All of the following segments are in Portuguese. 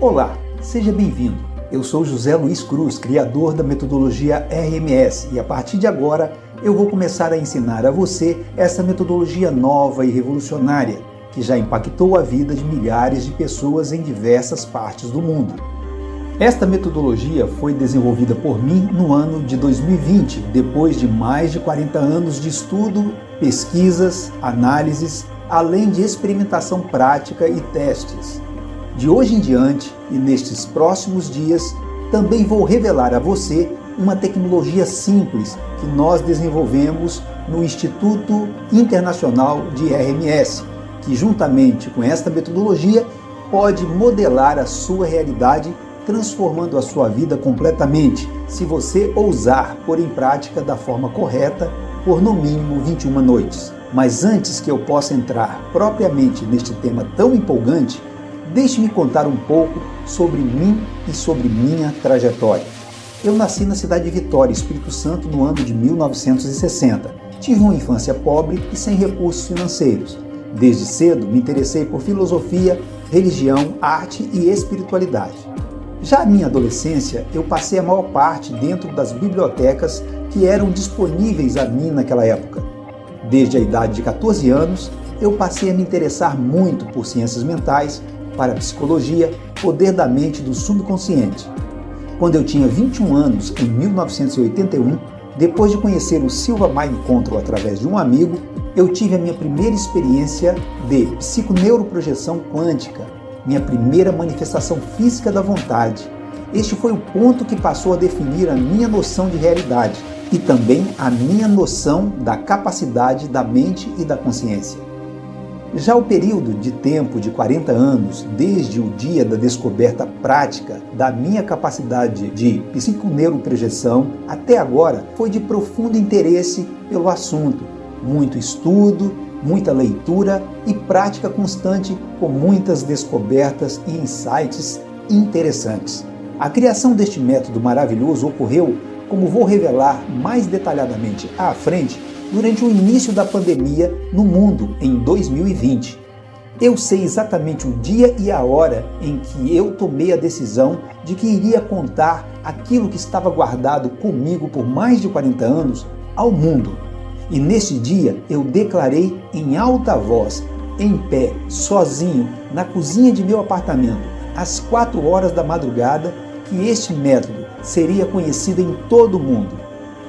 Olá, seja bem-vindo. Eu sou José Luiz Cruz, criador da metodologia RMS, e a partir de agora eu vou começar a ensinar a você essa metodologia nova e revolucionária que já impactou a vida de milhares de pessoas em diversas partes do mundo. Esta metodologia foi desenvolvida por mim no ano de 2020, depois de mais de 40 anos de estudo, pesquisas, análises, além de experimentação prática e testes. De hoje em diante e nestes próximos dias, também vou revelar a você uma tecnologia simples que nós desenvolvemos no Instituto Internacional de RMS, que juntamente com esta metodologia pode modelar a sua realidade, transformando a sua vida completamente, se você ousar pôr em prática da forma correta por no mínimo 21 noites. Mas antes que eu possa entrar propriamente neste tema tão empolgante, deixe-me contar um pouco sobre mim e sobre minha trajetória. Eu nasci na cidade de Vitória, Espírito Santo, no ano de 1960. Tive uma infância pobre e sem recursos financeiros. Desde cedo me interessei por filosofia, religião, arte e espiritualidade. Já na minha adolescência, eu passei a maior parte dentro das bibliotecas que eram disponíveis a mim naquela época. Desde a idade de 14 anos, eu passei a me interessar muito por ciências mentais, para psicologia, poder da mente do subconsciente. Quando eu tinha 21 anos, em 1981, depois de conhecer o Silva Mind Control através de um amigo, eu tive a minha primeira experiência de psiconeuroprojeção quântica, minha primeira manifestação física da vontade. Este foi o ponto que passou a definir a minha noção de realidade e também a minha noção da capacidade da mente e da consciência. Já o período de tempo de 40 anos, desde o dia da descoberta prática da minha capacidade de psiconeuroprojeção até agora, foi de profundo interesse pelo assunto, muito estudo, muita leitura e prática constante com muitas descobertas e insights interessantes. A criação deste método maravilhoso ocorreu, como vou revelar mais detalhadamente à frente, durante o início da pandemia no mundo em 2020. Eu sei exatamente o dia e a hora em que eu tomei a decisão de que iria contar aquilo que estava guardado comigo por mais de 40 anos ao mundo. E nesse dia eu declarei em alta voz, em pé, sozinho, na cozinha de meu apartamento, às 4 horas da madrugada, que este método seria conhecido em todo o mundo.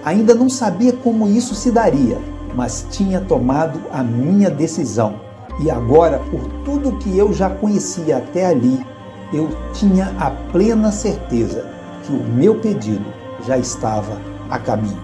Ainda não sabia como isso se daria, mas tinha tomado a minha decisão. E agora, por tudo que eu já conhecia até ali, eu tinha a plena certeza que o meu pedido já estava a caminho.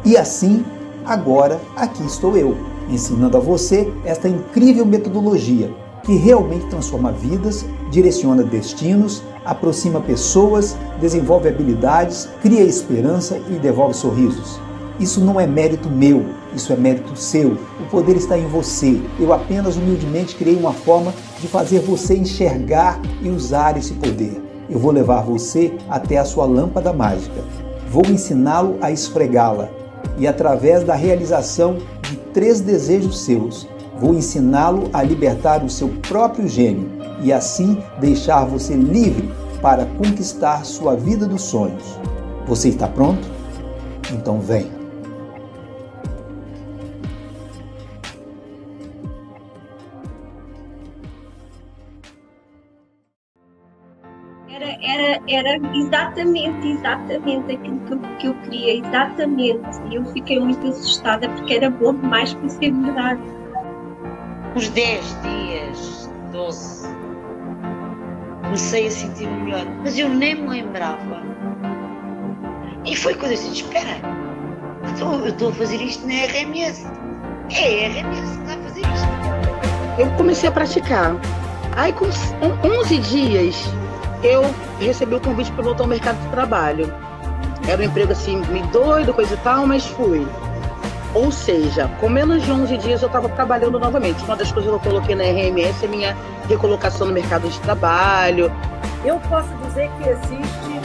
E assim, agora aqui estou eu, ensinando a você esta incrível metodologia que realmente transforma vidas, direciona destinos, aproxima pessoas, desenvolve habilidades, cria esperança e devolve sorrisos. Isso não é mérito meu, isso é mérito seu. O poder está em você. Eu apenas humildemente criei uma forma de fazer você enxergar e usar esse poder. Eu vou levar você até a sua lâmpada mágica. Vou ensiná-lo a esfregá-la. E através da realização de 3 desejos seus, vou ensiná-lo a libertar o seu próprio gênio e assim deixar você livre para conquistar sua vida dos sonhos. Você está pronto? Então venha. Era exatamente aquilo que eu queria, exatamente. E eu fiquei muito assustada porque era bom demais para ser verdade. Uns 10 dias, 12, comecei a sentir-me melhor, mas eu nem me lembrava. E foi quando eu disse, espera, eu estou a fazer isto na RMS. É a RMS que está a fazer isto. Eu comecei a praticar. Aí com 11 dias, eu recebi o convite para voltar ao mercado de trabalho. Era um emprego assim, meio doido, coisa e tal, mas fui. Ou seja, com menos de 11 dias eu estava trabalhando novamente. Uma das coisas que eu coloquei na RMS é minha recolocação no mercado de trabalho. Eu posso dizer que existe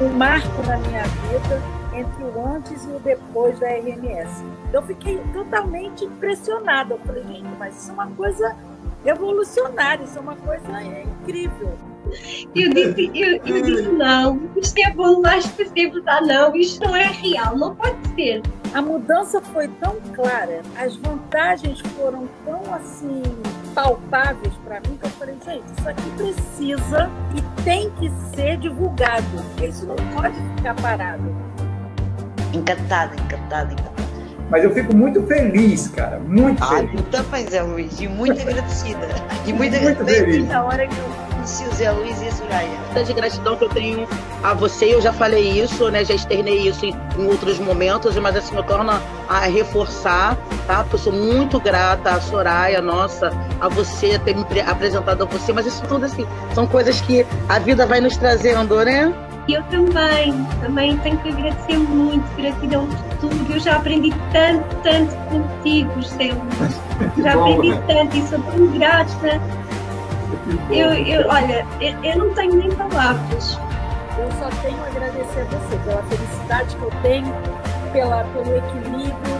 um marco na minha vida entre o antes e o depois da RMS. Eu fiquei totalmente impressionada. Eu falei, gente, mas isso é uma coisa revolucionário, isso é uma coisa incrível. Eu disse não, isto é bom, mas para ser verdade, não, isto não é real, não pode ser. A mudança foi tão clara, as vantagens foram tão assim palpáveis para mim que eu falei, gente, isso aqui precisa e tem que ser divulgado, isso não pode ficar parado. Encantada. Mas eu fico muito feliz, cara, muito feliz. Tu também, Zé Luís, e muito agradecida. E muito feliz. Na hora que eu conheci o Zé Luís e a Soraya. De gratidão que eu tenho a você, eu já falei isso, né? Já externei isso em outros momentos, mas assim, eu torno a reforçar, tá? Porque eu sou muito grata à Soraya, nossa, a você, ter me apresentado a você, mas isso tudo assim, são coisas que a vida vai nos trazendo, né? E eu também tenho que agradecer muito, gratidão por tudo. Eu já aprendi tanto contigo, José Luís. Já aprendi tanto e sou tão grata. Olha, eu não tenho nem palavras. Eu só tenho a agradecer a você pela felicidade que eu tenho, pelo equilíbrio,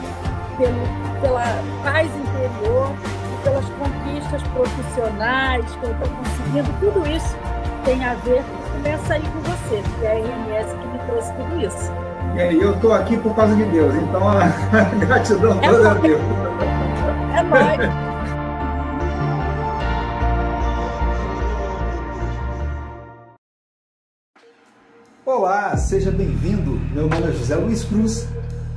pela paz interior e pelas conquistas profissionais que eu estou conseguindo. Tudo isso tem a ver, começa aí com você, que é a RMS que me trouxe tudo isso. E aí, eu estou aqui por causa de Deus, então a gratidão toda a Deus. É nóis. Olá, seja bem-vindo. Meu nome é José Luís Cruz,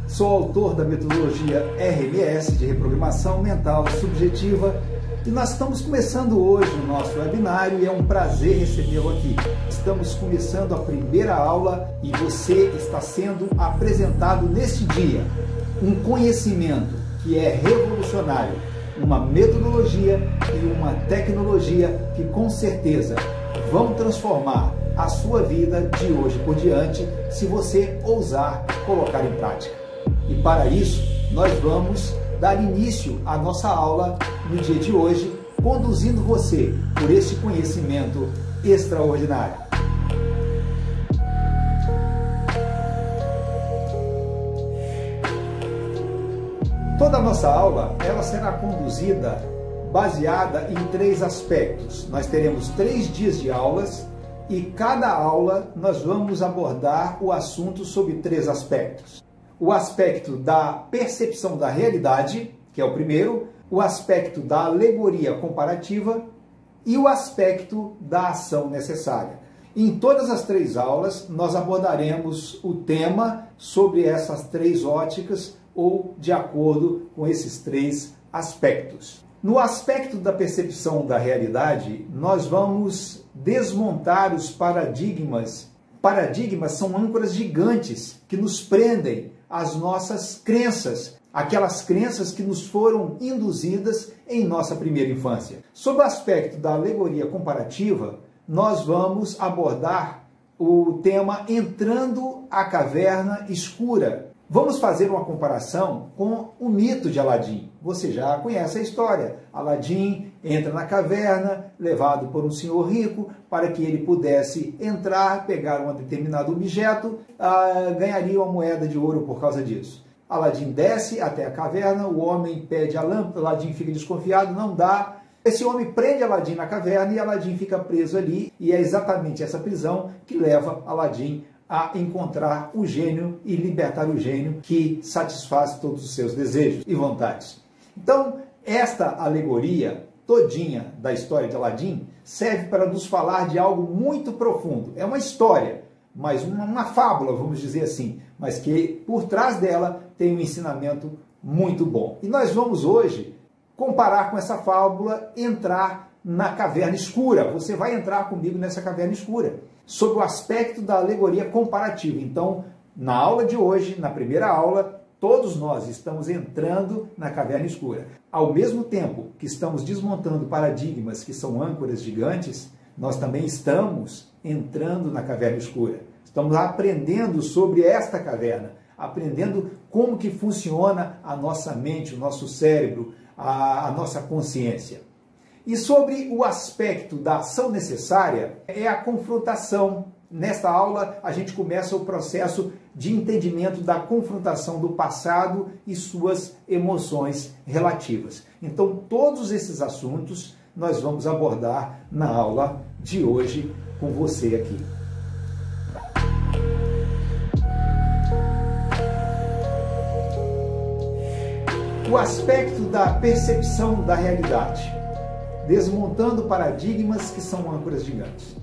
sou autor da metodologia RMS de reprogramação mental subjetiva e nós estamos começando hoje o nosso webinário e é um prazer recebê-lo aqui. Estamos começando a primeira aula e você está sendo apresentado neste dia um conhecimento que é revolucionário, uma metodologia e uma tecnologia que com certeza vão transformar a sua vida de hoje por diante, se você ousar colocar em prática. E para isso, nós vamos dar início à nossa aula no dia de hoje, conduzindo você por esse conhecimento extraordinário. Toda a nossa aula, ela será conduzida baseada em 3 aspectos. Nós teremos 3 dias de aulas e cada aula nós vamos abordar o assunto sobre 3 aspectos. O aspecto da percepção da realidade, que é o primeiro, o aspecto da alegoria comparativa e o aspecto da ação necessária. Em todas as 3 aulas nós abordaremos o tema sobre essas 3 óticas ou de acordo com esses 3 aspectos. No aspecto da percepção da realidade, nós vamos desmontar os paradigmas. Paradigmas são âncoras gigantes que nos prendem às nossas crenças, aquelas crenças que nos foram induzidas em nossa primeira infância. Sob o aspecto da alegoria comparativa, nós vamos abordar o tema entrando à caverna escura. Vamos fazer uma comparação com o mito de Aladim. Você já conhece a história. Aladim entra na caverna, levado por um senhor rico, para que ele pudesse entrar, pegar um determinado objeto, ganharia uma moeda de ouro por causa disso. Aladim desce até a caverna, o homem pede a lâmpada, Aladim fica desconfiado, não dá. Esse homem prende Aladim na caverna e Aladim fica preso ali, e é exatamente essa prisão que leva Aladim a encontrar o gênio e libertar o gênio que satisfaz todos os seus desejos e vontades. Então, esta alegoria todinha da história de Aladim serve para nos falar de algo muito profundo. É uma história, mas uma fábula, vamos dizer assim, mas que por trás dela tem um ensinamento muito bom. E nós vamos hoje comparar com essa fábula, entrar na caverna escura. Você vai entrar comigo nessa caverna escura, sob o aspecto da alegoria comparativa. Então, na aula de hoje, na primeira aula, todos nós estamos entrando na caverna escura. Ao mesmo tempo que estamos desmontando paradigmas que são âncoras gigantes, nós também estamos entrando na caverna escura. Estamos aprendendo sobre esta caverna, aprendendo como que funciona a nossa mente, o nosso cérebro, a nossa consciência. E sobre o aspecto da ação necessária, é a confrontação. Nesta aula, a gente começa o processo de entendimento da confrontação do passado e suas emoções relativas. Então, todos esses assuntos nós vamos abordar na aula de hoje com você aqui. O aspecto da percepção da realidade, desmontando paradigmas que são âncoras gigantes.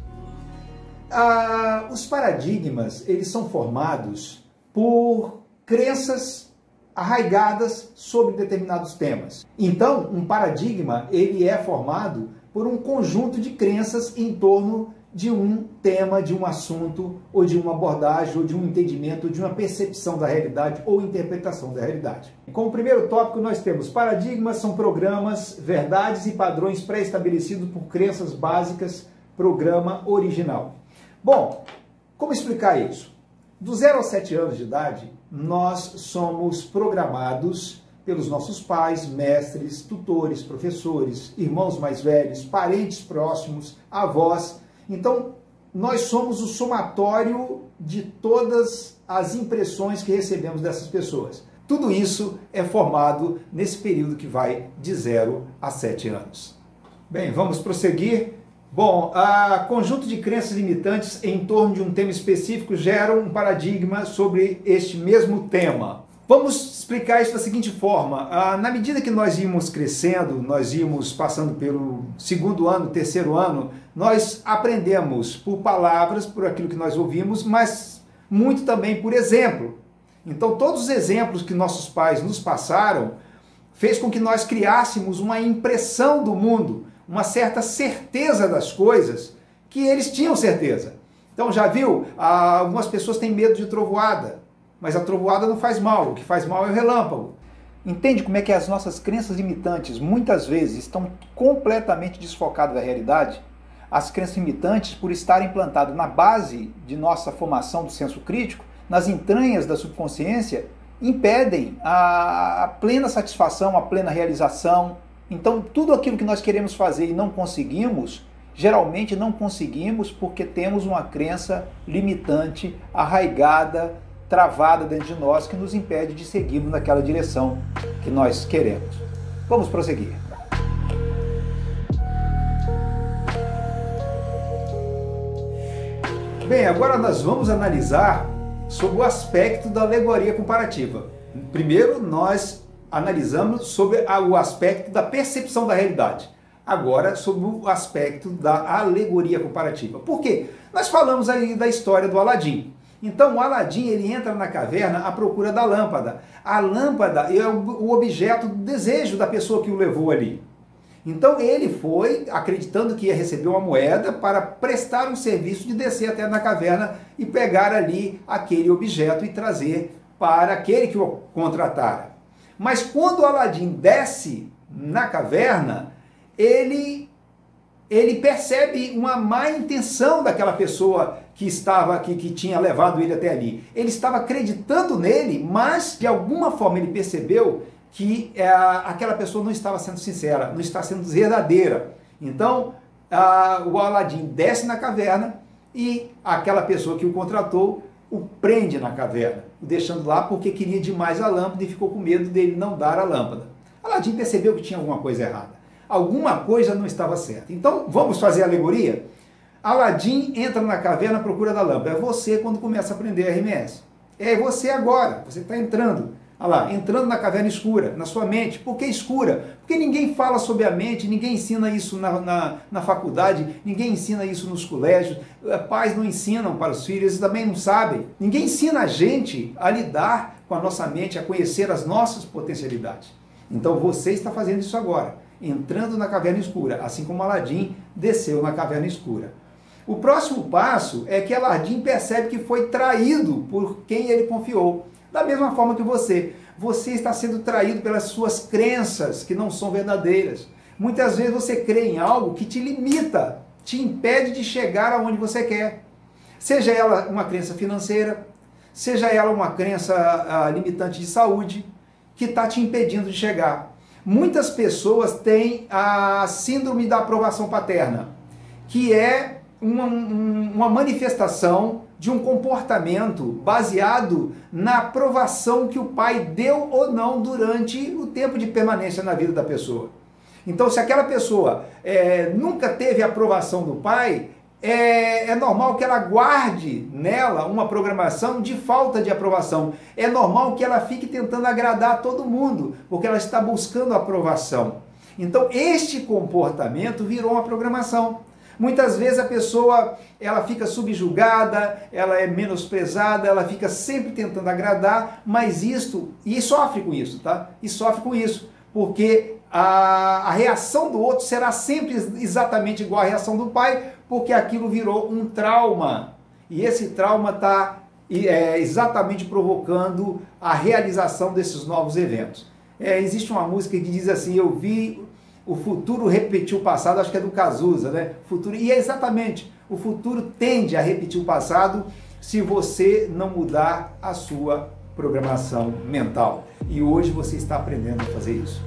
Os paradigmas, eles são formados por crenças arraigadas sobre determinados temas. Então, um paradigma, ele é formado por um conjunto de crenças em torno de um tema, de um assunto, ou de uma abordagem, ou de um entendimento, ou de uma percepção da realidade, ou interpretação da realidade. Como primeiro tópico, nós temos paradigmas, são programas, verdades e padrões pré-estabelecidos por crenças básicas, programa original. Bom, como explicar isso? Do 0 aos 7 anos de idade, nós somos programados pelos nossos pais, mestres, tutores, professores, irmãos mais velhos, parentes próximos, avós. Então, nós somos o somatório de todas as impressões que recebemos dessas pessoas. Tudo isso é formado nesse período que vai de 0 a 7 anos. Bem, vamos prosseguir. Bom, conjunto de crenças limitantes em torno de um tema específico geram um paradigma sobre este mesmo tema. Vamos explicar isso da seguinte forma. Na medida que nós íamos crescendo, nós íamos passando pelo segundo ano, terceiro ano, nós aprendemos por palavras, por aquilo que nós ouvimos, mas muito também por exemplo. Então, todos os exemplos que nossos pais nos passaram fez com que nós criássemos uma impressão do mundo, uma certa certeza das coisas que eles tinham certeza. Então, já viu? Algumas pessoas têm medo de trovoada, mas a trovoada não faz mal, o que faz mal é o relâmpago. Entende como é que as nossas crenças limitantes muitas vezes estão completamente desfocadas da realidade? As crenças limitantes, por estarem implantadas na base de nossa formação do senso crítico, nas entranhas da subconsciência, impedem a plena satisfação, a plena realização. Então, tudo aquilo que nós queremos fazer e não conseguimos, geralmente não conseguimos porque temos uma crença limitante, arraigada, travada dentro de nós, que nos impede de seguirmos naquela direção que nós queremos. Vamos prosseguir. Bem, agora nós vamos analisar sobre o aspecto da alegoria comparativa. Primeiro, nós analisamos sobre o aspecto da percepção da realidade. Agora, sobre o aspecto da alegoria comparativa. Por quê? Nós falamos aí da história do Aladim. Então, o Aladim, ele entra na caverna à procura da lâmpada. A lâmpada é o objeto do desejo da pessoa que o levou ali. Então, ele foi acreditando que ia receber uma moeda para prestar um serviço de descer até na caverna e pegar ali aquele objeto e trazer para aquele que o contratara. Mas quando o Aladim desce na caverna, ele percebe uma má intenção daquela pessoa que estava aqui, que tinha levado ele até ali. Ele estava acreditando nele, mas de alguma forma ele percebeu que aquela pessoa não estava sendo sincera, não está sendo verdadeira. Então, o Aladim desce na caverna e aquela pessoa que o contratou o prende na caverna, o deixando lá porque queria demais a lâmpada e ficou com medo dele não dar a lâmpada. Aladim percebeu que tinha alguma coisa errada. Alguma coisa não estava certa. Então, vamos fazer a alegoria? Aladim entra na caverna à procura da lâmpada. É você quando começa a aprender RMS. É você agora, você está entrando. Olha lá, entrando na caverna escura, na sua mente. Por que escura? Porque ninguém fala sobre a mente, ninguém ensina isso na faculdade, ninguém ensina isso nos colégios, pais não ensinam para os filhos, eles também não sabem. Ninguém ensina a gente a lidar com a nossa mente, a conhecer as nossas potencialidades. Então você está fazendo isso agora, entrando na caverna escura, assim como Aladim desceu na caverna escura. O próximo passo é que Aladim percebe que foi traído por quem ele confiou. Da mesma forma que você está sendo traído pelas suas crenças que não são verdadeiras. Muitas vezes você crê em algo que te limita, te impede de chegar aonde você quer. Seja ela uma crença financeira, seja ela uma crença limitante de saúde, que está te impedindo de chegar. Muitas pessoas têm a síndrome da aprovação paterna, que é uma manifestação de um comportamento baseado na aprovação que o pai deu ou não durante o tempo de permanência na vida da pessoa. Então, se aquela pessoa nunca teve a aprovação do pai, é normal que ela guarde nela uma programação de falta de aprovação. É normal que ela fique tentando agradar todo mundo, porque ela está buscando aprovação. Então, este comportamento virou uma programação. Muitas vezes a pessoa, ela fica subjugada, ela é menosprezada, ela fica sempre tentando agradar, mas e sofre com isso, tá? E sofre com isso, porque a reação do outro será sempre exatamente igual à reação do pai, porque aquilo virou um trauma. E esse trauma está exatamente provocando a realização desses novos eventos. Existe uma música que diz assim, eu vi o futuro repetir o passado, acho que é do Cazuza, né? E é exatamente, o futuro tende a repetir o passado se você não mudar a sua programação mental. E hoje você está aprendendo a fazer isso.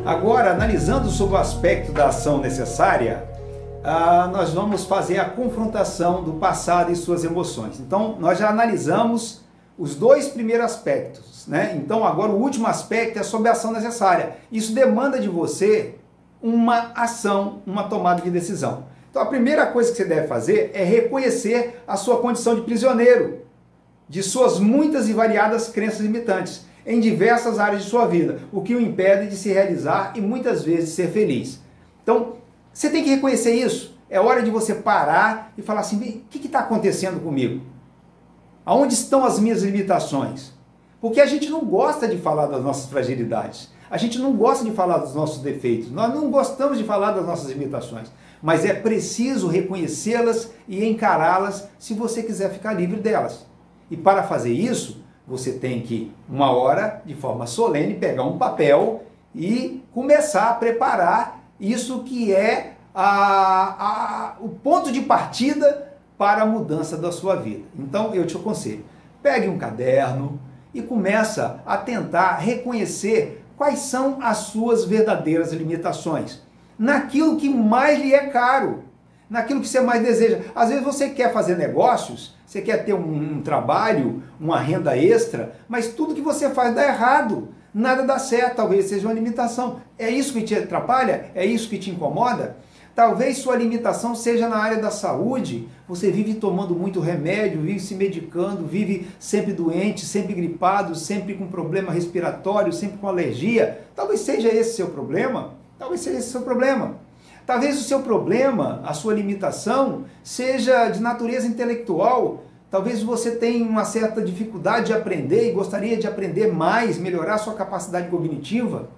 Agora, analisando sobre o aspecto da ação necessária, nós vamos fazer a confrontação do passado e suas emoções. Então, nós já analisamos os dois primeiros aspectos, né? Então, agora o último aspecto é sobre a ação necessária. Isso demanda de você uma ação, uma tomada de decisão. Então, a primeira coisa que você deve fazer é reconhecer a sua condição de prisioneiro, de suas muitas e variadas crenças limitantes, em diversas áreas de sua vida, o que o impede de se realizar e muitas vezes ser feliz. Então, você tem que reconhecer isso. É hora de você parar e falar assim, o que está acontecendo comigo? Aonde estão as minhas limitações? Porque a gente não gosta de falar das nossas fragilidades, a gente não gosta de falar dos nossos defeitos, nós não gostamos de falar das nossas limitações, mas é preciso reconhecê-las e encará-las se você quiser ficar livre delas. E para fazer isso, você tem que, uma hora, de forma solene, pegar um papel e começar a preparar isso que é o ponto de partida para a mudança da sua vida. Então, eu te aconselho, pegue um caderno e começa a tentar reconhecer quais são as suas verdadeiras limitações, naquilo que mais lhe é caro, naquilo que você mais deseja. Às vezes você quer fazer negócios, você quer ter um trabalho, uma renda extra, mas tudo que você faz dá errado, nada dá certo, talvez seja uma limitação. É isso que te atrapalha? É isso que te incomoda? Talvez sua limitação seja na área da saúde, você vive tomando muito remédio, vive se medicando, vive sempre doente, sempre gripado, sempre com problema respiratório, sempre com alergia. Talvez seja esse seu problema, talvez seja esse seu problema. Talvez o seu problema, a sua limitação, seja de natureza intelectual. Talvez você tenha uma certa dificuldade de aprender e gostaria de aprender mais, melhorar a sua capacidade cognitiva.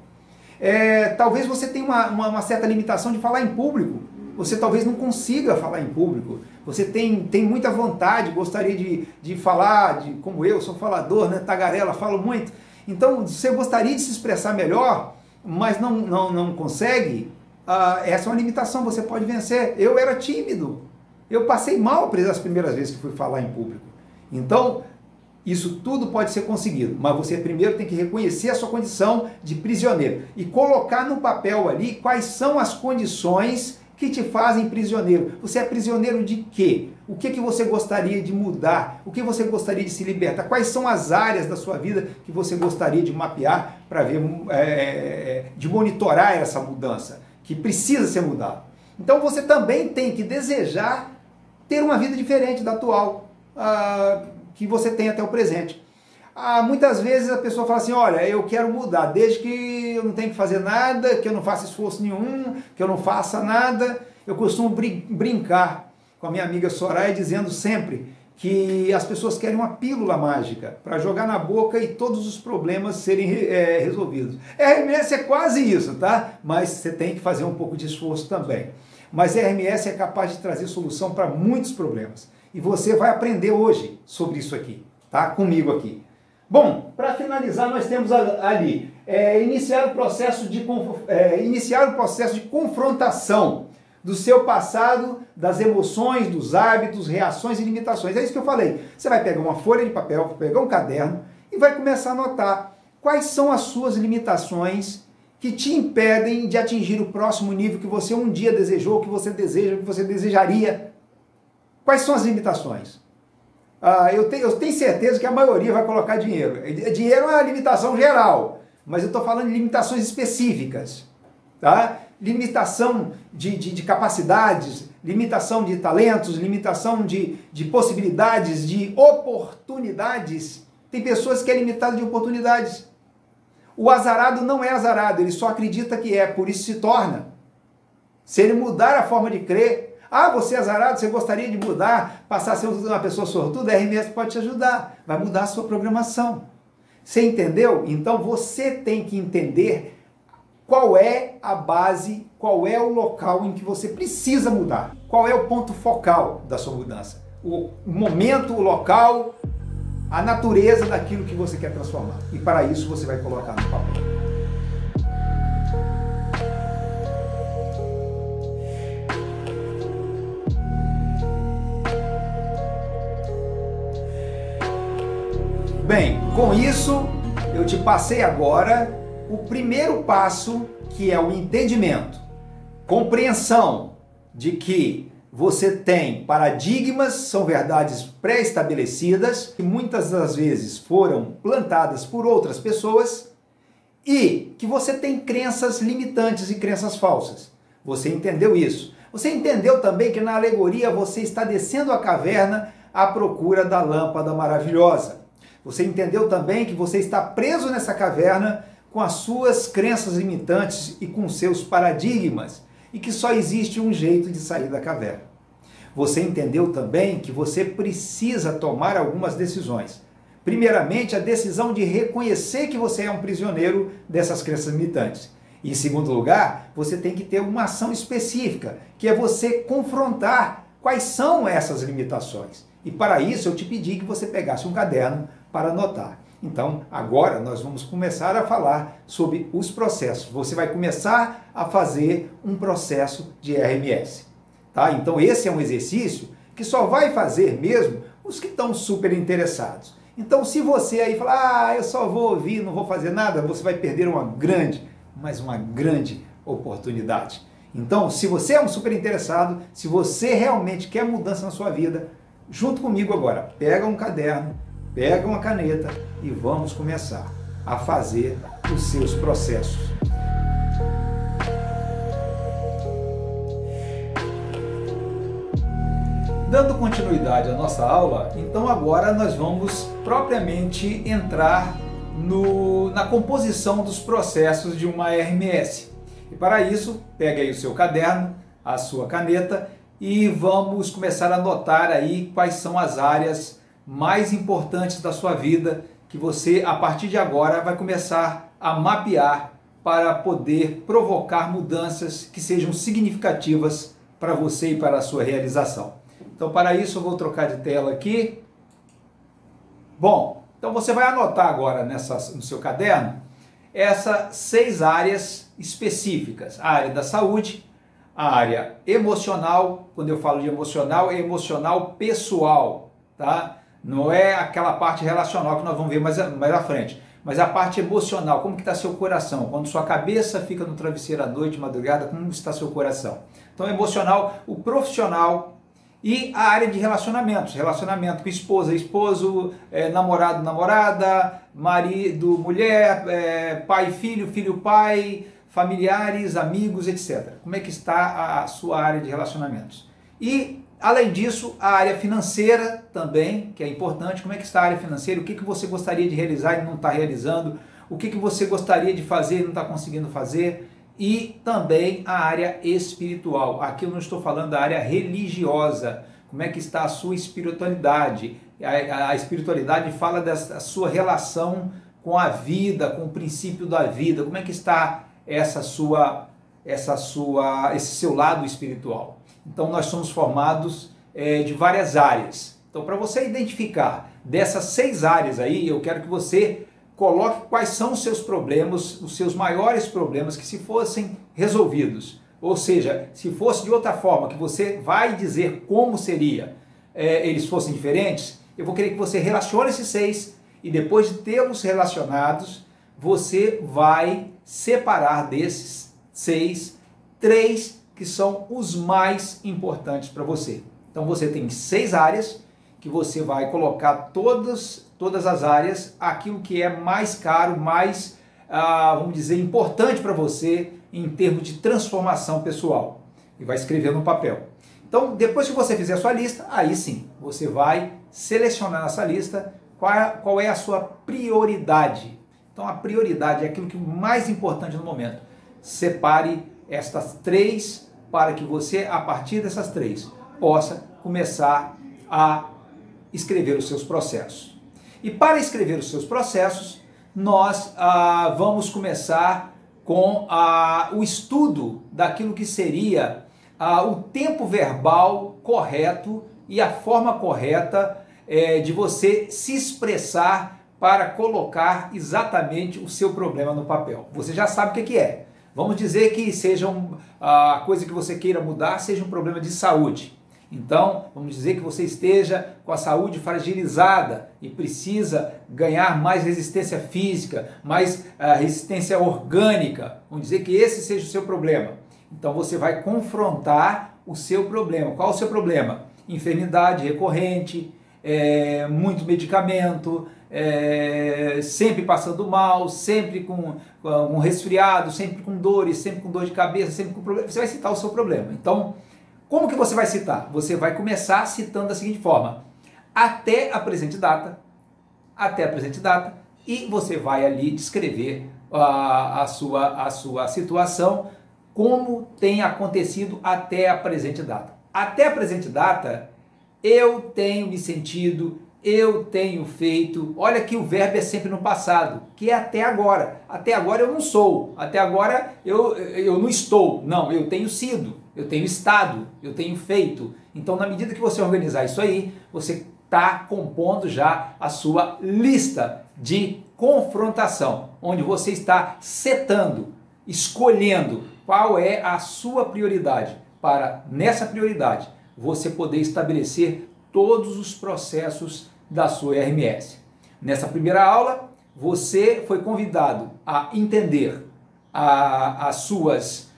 Talvez você tenha uma certa limitação de falar em público. Você talvez não consiga falar em público. Você tem muita vontade, gostaria de falar, como eu sou falador, né, tagarela, falo muito. Então, você gostaria de se expressar melhor, mas não consegue. Essa é uma limitação, você pode vencer. Eu era tímido, eu passei mal as primeiras vezes que fui falar em público. Então, isso tudo pode ser conseguido, mas você primeiro tem que reconhecer a sua condição de prisioneiro e colocar no papel ali quais são as condições que te fazem prisioneiro. Você é prisioneiro de quê? O que você gostaria de mudar? O que você gostaria de se libertar? Quais são as áreas da sua vida que você gostaria de mapear para ver, de monitorar essa mudança que precisa ser mudada? Então você também tem que desejar ter uma vida diferente da atual, que você tem até o presente. Muitas vezes a pessoa fala assim, olha, eu quero mudar, desde que eu não tenho que fazer nada, que eu não faça esforço nenhum, que eu não faça nada. Eu costumo brincar com a minha amiga Soraya, dizendo sempre que as pessoas querem uma pílula mágica para jogar na boca e todos os problemas serem resolvidos. RMS é quase isso, tá? Mas você tem que fazer um pouco de esforço também. Mas RMS é capaz de trazer solução para muitos problemas. E você vai aprender hoje sobre isso aqui, tá? Comigo aqui. Bom, para finalizar, nós temos ali iniciar o processo de confrontação do seu passado, das emoções, dos hábitos, reações e limitações. É isso que eu falei. Você vai pegar uma folha de papel, vai pegar um caderno e vai começar a anotar quais são as suas limitações que te impedem de atingir o próximo nível que você um dia desejou, que você deseja, que você desejaria. Quais são as limitações? eu tenho certeza que a maioria vai colocar dinheiro. Dinheiro é uma limitação geral, mas eu estou falando de limitações específicas, tá? Limitação de capacidades, limitação de talentos, limitação de possibilidades, de oportunidades. Tem pessoas que é limitado de oportunidades. O azarado não é azarado, ele só acredita que é, por isso se torna. Se ele mudar a forma de crer, você é azarado, você gostaria de mudar, passar a ser uma pessoa sortuda, a RMS pode te ajudar, vai mudar a sua programação. Você entendeu? Então você tem que entender qual é a base, qual é o local em que você precisa mudar, qual é o ponto focal da sua mudança, o momento, o local, a natureza daquilo que você quer transformar. E para isso você vai colocar no papel. Bem, com isso eu te passei agora o primeiro passo, que é o entendimento, compreensão de que você tem paradigmas, são verdades pré-estabelecidas, que muitas das vezes foram plantadas por outras pessoas, e que você tem crenças limitantes e crenças falsas. Você entendeu isso. Você entendeu também que na alegoria você está descendo a caverna à procura da lâmpada maravilhosa. Você entendeu também que você está preso nessa caverna com as suas crenças limitantes e com seus paradigmas, e que só existe um jeito de sair da caverna. Você entendeu também que você precisa tomar algumas decisões. Primeiramente, a decisão de reconhecer que você é um prisioneiro dessas crenças limitantes. E, em segundo lugar, você tem que ter uma ação específica, que é você confrontar quais são essas limitações. E para isso eu te pedi que você pegasse um caderno para anotar. Então, agora nós vamos começar a falar sobre os processos. Você vai começar a fazer um processo de RMS. Tá? Então, esse é um exercício que só vai fazer mesmo os que estão super interessados. Então, se você aí falar, eu só vou ouvir, não vou fazer nada, você vai perder uma grande, mas uma grande oportunidade. Então, se você é um super interessado, se você realmente quer mudança na sua vida, junto comigo agora, pega um caderno, pega uma caneta e vamos começar a fazer os seus processos. Dando continuidade à nossa aula, então agora nós vamos propriamente entrar na composição dos processos de uma RMS. E para isso, pega aí o seu caderno, a sua caneta e vamos começar a anotar aí quais são as áreas mais importantes da sua vida que você, a partir de agora, vai começar a mapear para poder provocar mudanças que sejam significativas para você e para a sua realização. Então, para isso, eu vou trocar de tela aqui. Bom, então você vai anotar agora no seu caderno essas 6 áreas específicas. A área da saúde, a área emocional. Quando eu falo de emocional, é emocional pessoal, tá? Não é aquela parte relacional que nós vamos ver mais à frente, mas a parte emocional, como que está seu coração? Quando sua cabeça fica no travesseiro à noite, madrugada, como está seu coração? Então, emocional, o profissional e a área de relacionamentos, relacionamento com esposa, esposo, namorado, namorada, marido, mulher, pai, filho, filho, pai, familiares, amigos, etc. Como é que está a sua área de relacionamentos? E além disso, a área financeira também, que é importante. Como é que está a área financeira? O que você gostaria de realizar e não está realizando? O que você gostaria de fazer e não está conseguindo fazer? E também a área espiritual. Aqui eu não estou falando da área religiosa. Como é que está a sua espiritualidade? A espiritualidade fala da sua relação com a vida, com o princípio da vida. Como é que está esse seu lado espiritual? Então, nós somos formados de várias áreas. Então, para você identificar dessas 6 áreas aí, eu quero que você coloque quais são os seus problemas, os seus maiores problemas, que se fossem resolvidos, ou seja, se fosse de outra forma, que você vai dizer como seria, eles fossem diferentes, eu vou querer que você relacione esses 6 e depois de tê-los relacionados, você vai separar desses 6, 3 que são os mais importantes para você. Então você tem 6 áreas que você vai colocar todas as áreas, aquilo que é mais caro, mais, vamos dizer, importante para você em termos de transformação pessoal. E vai escrever no papel. Então, depois que você fizer a sua lista, aí sim, você vai selecionar nessa lista qual é a sua prioridade. Então, a prioridade é aquilo que é mais importante no momento. Separe estas 3 para que você, a partir dessas 3, possa começar a escrever os seus processos. E para escrever os seus processos, nós vamos começar com o estudo daquilo que seria o tempo verbal correto e a forma correta de você se expressar para colocar exatamente o seu problema no papel. Você já sabe o que é. Vamos dizer que seja a coisa que você queira mudar, seja um problema de saúde. Então, vamos dizer que você esteja com a saúde fragilizada e precisa ganhar mais resistência física, mais resistência orgânica. Vamos dizer que esse seja o seu problema. Então, você vai confrontar o seu problema. Qual o seu problema? Enfermidade recorrente, muito medicamento, sempre passando mal, sempre com um resfriado, sempre com dores, sempre com dor de cabeça, sempre com problema. Você vai citar o seu problema. Então, como que você vai citar? Você vai começar citando da seguinte forma: até a presente data, e você vai ali descrever a sua situação, como tem acontecido até a presente data. Até a presente data, eu tenho me sentido, eu tenho feito. Olha que o verbo é sempre no passado, que é até agora. Até agora eu não sou, até agora eu não estou. Não, eu tenho sido, eu tenho estado, eu tenho feito. Então, na medida que você organizar isso aí, você está compondo já a sua lista de confrontação, onde você está setando, escolhendo qual é a sua prioridade, para nessa prioridade você poder estabelecer todos os processos da sua RMS. Nessa primeira aula, você foi convidado a entender as suas,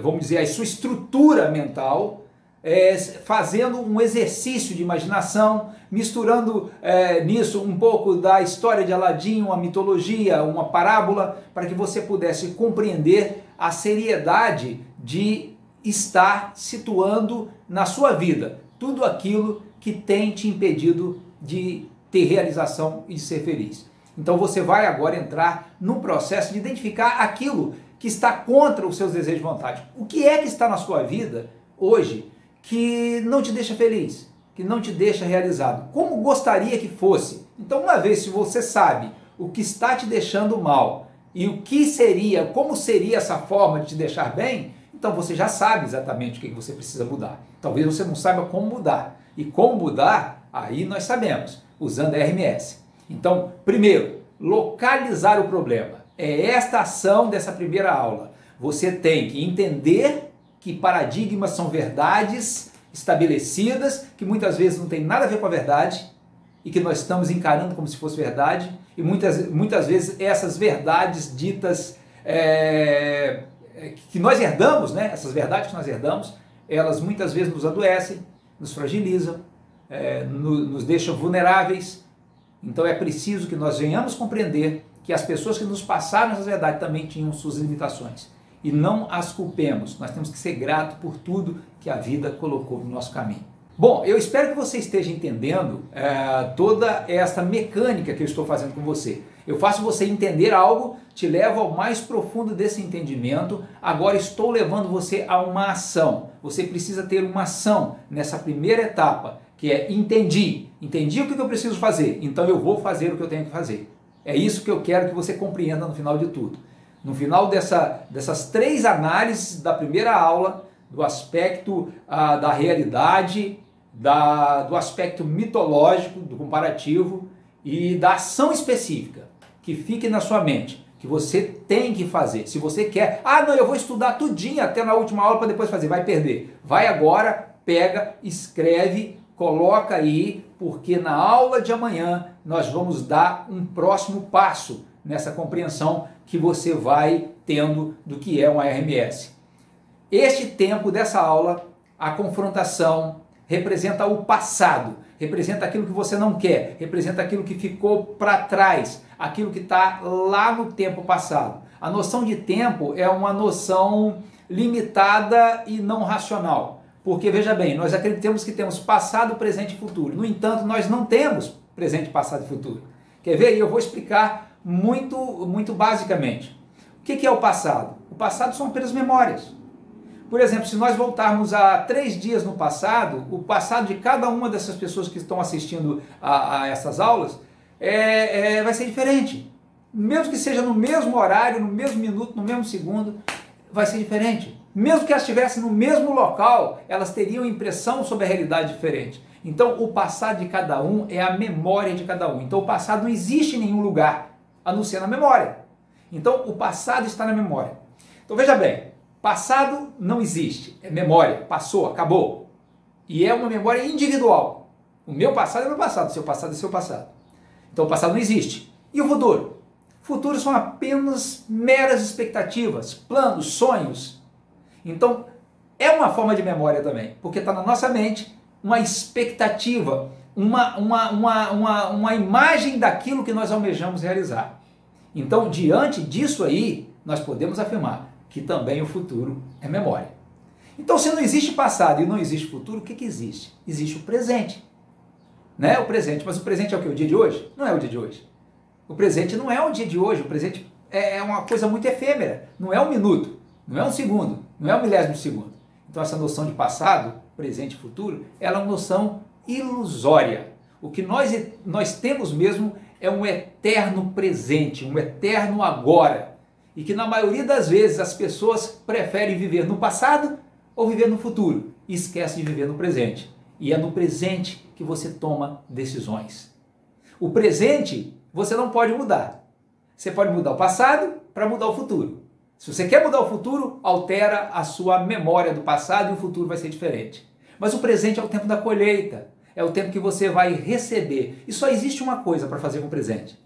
vamos dizer, a sua estrutura mental, fazendo um exercício de imaginação, misturando nisso um pouco da história de Aladim, uma mitologia, uma parábola, para que você pudesse compreender a seriedade de estar situando na sua vida tudo aquilo que tem te impedido de ter realização e de ser feliz. Então você vai agora entrar no processo de identificar aquilo que está contra os seus desejos de vontade. O que é que está na sua vida hoje que não te deixa feliz, que não te deixa realizado? Como gostaria que fosse? Então, uma vez se você sabe o que está te deixando mal e o que seria, como seria essa forma de te deixar bem, então você já sabe exatamente o que você precisa mudar. Talvez você não saiba como mudar. E como mudar, aí nós sabemos, usando a RMS. Então, primeiro, localizar o problema. É esta ação dessa primeira aula. Você tem que entender que paradigmas são verdades estabelecidas, que muitas vezes não tem nada a ver com a verdade, e que nós estamos encarando como se fosse verdade, e muitas vezes essas verdades ditas que nós herdamos, né? Essas verdades que nós herdamos, elas muitas vezes nos adoecem, nos fragilizam, nos deixam vulneráveis. Então é preciso que nós venhamos compreender que as pessoas que nos passaram essas verdades também tinham suas limitações. E não as culpemos, nós temos que ser gratos por tudo que a vida colocou no nosso caminho. Bom, eu espero que você esteja entendendo toda esta mecânica que eu estou fazendo com você. Eu faço você entender algo, te levo ao mais profundo desse entendimento, agora estou levando você a uma ação. Você precisa ter uma ação nessa primeira etapa, que é entendi o que eu preciso fazer, então eu vou fazer o que eu tenho que fazer. É isso que eu quero que você compreenda no final de tudo. No final dessas 3 análises da primeira aula, do aspecto da realidade, do aspecto mitológico, do comparativo e da ação específica, que fique na sua mente, que você tem que fazer. Se você quer, não, eu vou estudar tudinho até na última aula para depois fazer, vai perder. Vai agora, pega, escreve, coloca aí, porque na aula de amanhã nós vamos dar um próximo passo nessa compreensão que você vai tendo do que é uma RMS. Este tempo dessa aula, a confrontação, representa o passado, representa aquilo que você não quer, representa aquilo que ficou para trás, aquilo que está lá no tempo passado. A noção de tempo é uma noção limitada e não racional, porque veja bem, nós acreditamos que temos passado, presente e futuro. No entanto, nós não temos presente, passado e futuro. Quer ver? Eu vou explicar muito basicamente. O que é o passado? O passado são apenas memórias. Por exemplo, se nós voltarmos a 3 dias no passado, o passado de cada uma dessas pessoas que estão assistindo a essas aulas vai ser diferente. Mesmo que seja no mesmo horário, no mesmo minuto, no mesmo segundo, vai ser diferente. Mesmo que elas estivessem no mesmo local, elas teriam impressão sobre a realidade diferente. Então, o passado de cada um é a memória de cada um. Então, o passado não existe em nenhum lugar, a não ser na memória. Então, o passado está na memória. Então, veja bem, passado não existe, é memória, passou, acabou. E é uma memória individual. O meu passado é meu passado, o seu passado é seu passado. Então, o passado não existe. E o futuro? Futuros são apenas meras expectativas, planos, sonhos. Então, é uma forma de memória também, porque está na nossa mente uma expectativa, uma imagem daquilo que nós almejamos realizar. Então, diante disso aí, nós podemos afirmar que também o futuro é memória. Então, se não existe passado e não existe futuro, o que existe? Existe o presente. Né? O presente, mas o presente é o que? O dia de hoje? Não é o dia de hoje. O presente não é o dia de hoje, o presente é uma coisa muito efêmera, não é um minuto, não é um segundo, não é um milésimo de segundo. Então essa noção de passado, presente e futuro, ela é uma noção ilusória. O que nós temos mesmo é um eterno presente, um eterno agora. E que na maioria das vezes as pessoas preferem viver no passado ou viver no futuro e esquecem de viver no presente. E é no presente que você toma decisões. O presente você não pode mudar. Você pode mudar o passado para mudar o futuro. Se você quer mudar o futuro, altera a sua memória do passado e o futuro vai ser diferente. Mas o presente é o tempo da colheita, é o tempo que você vai receber. E só existe uma coisa para fazer com o presente: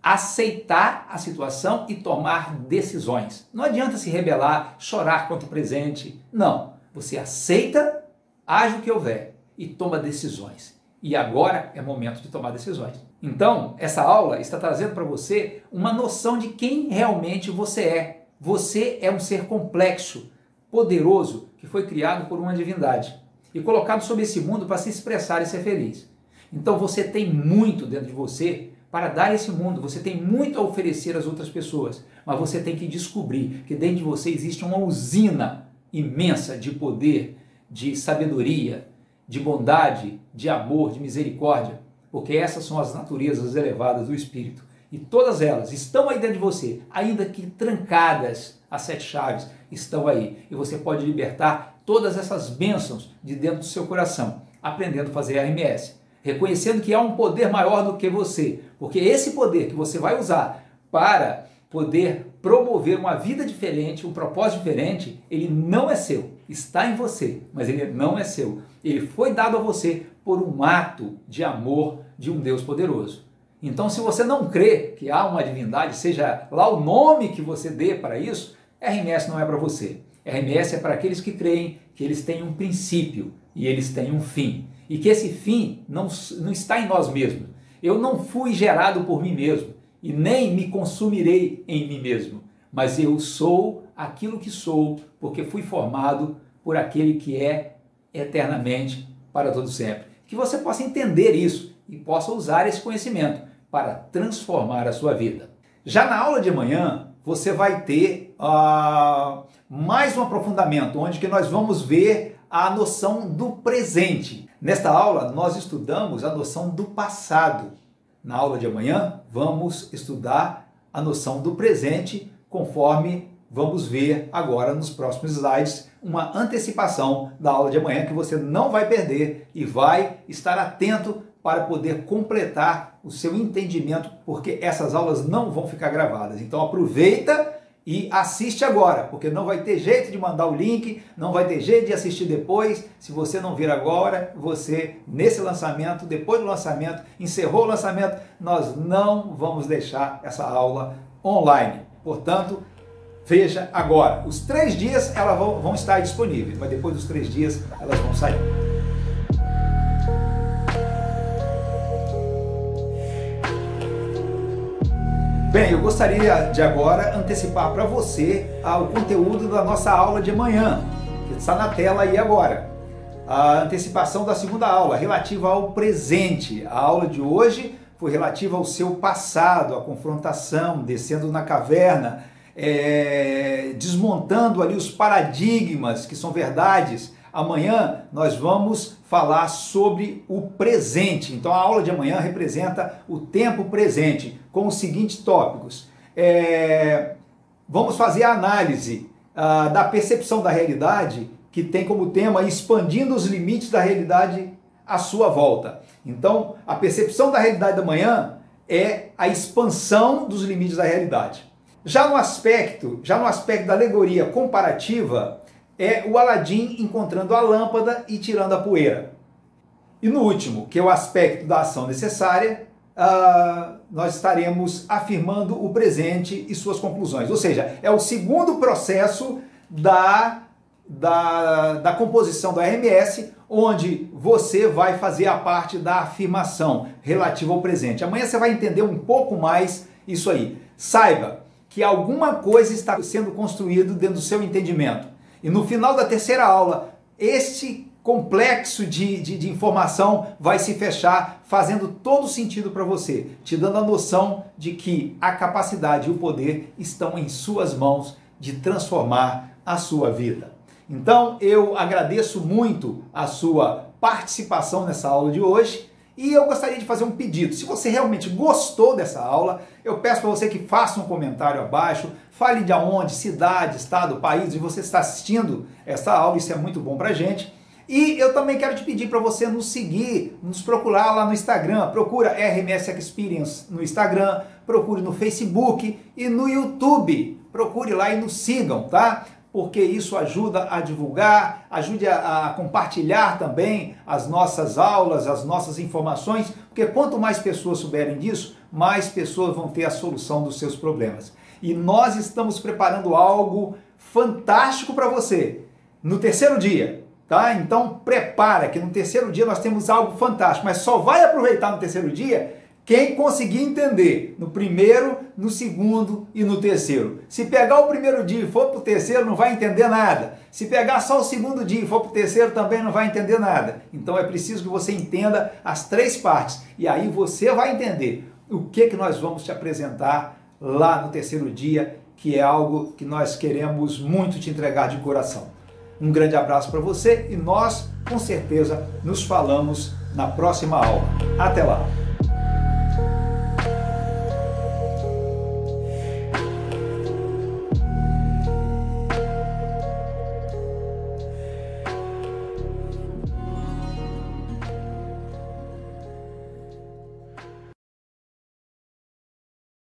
aceitar a situação e tomar decisões. Não adianta se rebelar, chorar contra o presente. Não, você aceita, age o que houver e toma decisões. E agora é momento de tomar decisões. Então, essa aula está trazendo para você uma noção de quem realmente você é. Você é um ser complexo, poderoso, que foi criado por uma divindade e colocado sobre esse mundo para se expressar e ser feliz. Então você tem muito dentro de você para dar a esse mundo, você tem muito a oferecer às outras pessoas, mas você tem que descobrir que dentro de você existe uma usina imensa de poder, de sabedoria, de bondade, de amor, de misericórdia, porque essas são as naturezas elevadas do Espírito. E todas elas estão aí dentro de você, ainda que trancadas, as 7 chaves estão aí. E você pode libertar todas essas bênçãos de dentro do seu coração, aprendendo a fazer RMS. Reconhecendo que há um poder maior do que você, porque esse poder que você vai usar para poder promover uma vida diferente, um propósito diferente, ele não é seu, está em você, mas ele não é seu. Ele foi dado a você por um ato de amor de um Deus poderoso. Então, se você não crê que há uma divindade, seja lá o nome que você dê para isso, RMS não é para você. RMS é para aqueles que creem que eles têm um princípio e eles têm um fim. E que esse fim não está em nós mesmos. Eu não fui gerado por mim mesmo e nem me consumirei em mim mesmo, mas eu sou aquilo que sou porque fui formado por aquele que é eternamente para todo sempre. Que você possa entender isso e possa usar esse conhecimento para transformar a sua vida. Já na aula de amanhã, você vai ter mais um aprofundamento, onde que nós vamos ver a noção do presente. Nesta aula, nós estudamos a noção do passado. Na aula de amanhã, vamos estudar a noção do presente, conforme vamos ver agora nos próximos slides, uma antecipação da aula de amanhã que você não vai perder e vai estar atento para poder completar o seu entendimento, porque essas aulas não vão ficar gravadas. Então aproveita e assiste agora, porque não vai ter jeito de mandar o link, não vai ter jeito de assistir depois. Se você não vir agora, você, nesse lançamento, depois do lançamento, encerrou o lançamento, nós não vamos deixar essa aula online. Portanto, veja agora. Os 3 dias elas vão estar disponíveis, mas depois dos 3 dias elas vão sair. Bem, eu gostaria de agora antecipar para você o conteúdo da nossa aula de amanhã, que está na tela aí agora. A antecipação da segunda aula, relativa ao presente. A aula de hoje foi relativa ao seu passado, à confrontação, descendo na caverna, desmontando ali os paradigmas que são verdades. Amanhã nós vamos falar sobre o presente. Então a aula de amanhã representa o tempo presente, com os seguintes tópicos. Vamos fazer a análise da percepção da realidade, que tem como tema expandindo os limites da realidade à sua volta. Então, a percepção da realidade da manhã é a expansão dos limites da realidade. Já no aspecto da alegoria comparativa, é o Aladim encontrando a lâmpada e tirando a poeira. E no último, que é o aspecto da ação necessária, nós estaremos afirmando o presente e suas conclusões. Ou seja, é o segundo processo da composição do RMS, onde você vai fazer a parte da afirmação relativa ao presente. Amanhã você vai entender um pouco mais isso aí. Saiba que alguma coisa está sendo construída dentro do seu entendimento. E no final da terceira aula, este complexo de informação vai se fechar, fazendo todo sentido para você, te dando a noção de que a capacidade e o poder estão em suas mãos de transformar a sua vida. Então, eu agradeço muito a sua participação nessa aula de hoje e eu gostaria de fazer um pedido. Se você realmente gostou dessa aula, eu peço para você que faça um comentário abaixo, fale de onde, cidade, estado, país, onde você está assistindo essa aula, isso é muito bom para a gente. E eu também quero te pedir para você nos seguir, nos procurar lá no Instagram, procura RMS Experience no Instagram, procure no Facebook e no YouTube, procure lá e nos sigam, tá? Porque isso ajuda a divulgar, ajude a compartilhar também as nossas aulas, as nossas informações, porque quanto mais pessoas souberem disso, mais pessoas vão ter a solução dos seus problemas. E nós estamos preparando algo fantástico para você no terceiro dia, tá? Então prepara que no terceiro dia nós temos algo fantástico, mas só vai aproveitar no terceiro dia quem conseguir entender no primeiro, no segundo e no terceiro. Se pegar o primeiro dia e for para o terceiro, não vai entender nada. Se pegar só o segundo dia e for para o terceiro, também não vai entender nada. Então é preciso que você entenda as três partes. E aí você vai entender o que nós vamos te apresentar lá no terceiro dia, que é algo que nós queremos muito te entregar de coração. Um grande abraço para você e nós, com certeza, nos falamos na próxima aula. Até lá!